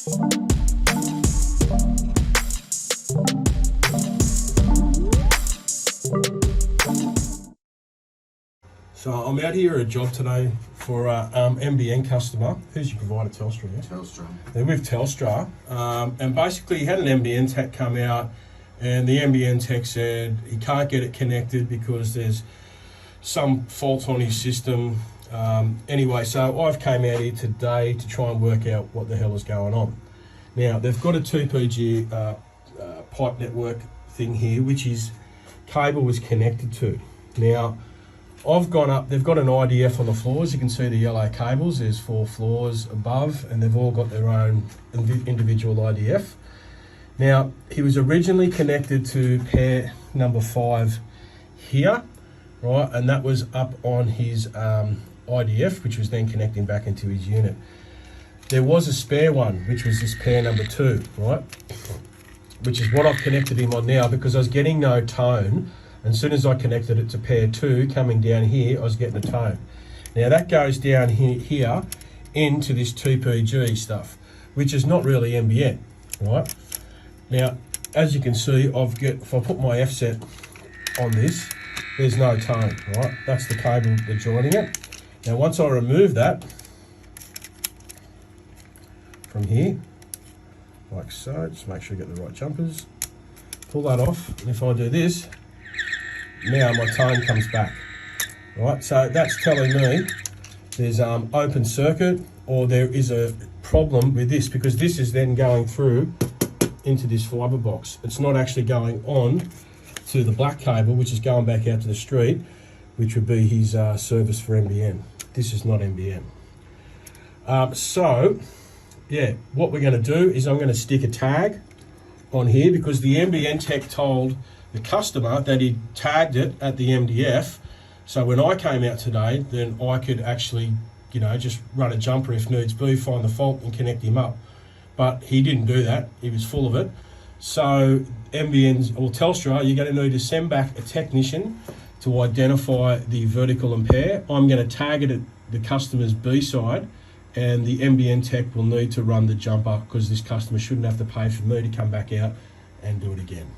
So I'm out here at a job today for a Nbn customer. Who's your provider? Telstra, yeah? Telstra. They're with Telstra. And basically he had an Nbn tech come out, and the Nbn tech said he can't get it connected because there's some fault on his system. Anyway, so I've came out here today to try and work out what the hell is going on. Now, they've got a 2PG pipe network thing here, which his cable was connected to. Now, I've gone up, they've got an IDF on the floors. You can see the yellow cables. There's 4 floors above, and they've all got their own individual IDF. Now, he was originally connected to pair number 5 here, right? And that was up on his IDF, which was then connecting back into his unit. There was a spare one, which was this pair number 2, right? Which is what I've connected him on now, because I was getting no tone. And as soon as I connected it to pair 2, coming down here, I was getting a tone. Now that goes down here into this 2PG stuff, which is not really Nbn, right? Now, as you can see, if I put my F-set on this, there's no tone, right? That's the cable that's joining it. Now, once I remove that from here, like so, just make sure you get the right jumpers, pull that off, and if I do this, now my tone comes back, right? So that's telling me there's open circuit, or there is a problem with this, because this is then going through into this fibre box. It's not actually going on to the black cable, which is going back out to the street, which would be his service for Nbn. This is not Nbn. So, yeah, what we're going to do is I'm going to stick a tag on here, because the Nbn tech told the customer that he tagged it at the MDF. So when I came out today, then I could actually, just run a jumper if needs be, find the fault and connect him up. But he didn't do that. He was full of it. So Nbn's or Telstra, you're going to need to send back a technician to identify the vertical impair. I'm going to tag it at the customer's B side, and the Nbn tech will need to run the jumper, because this customer shouldn't have to pay for me to come back out and do it again.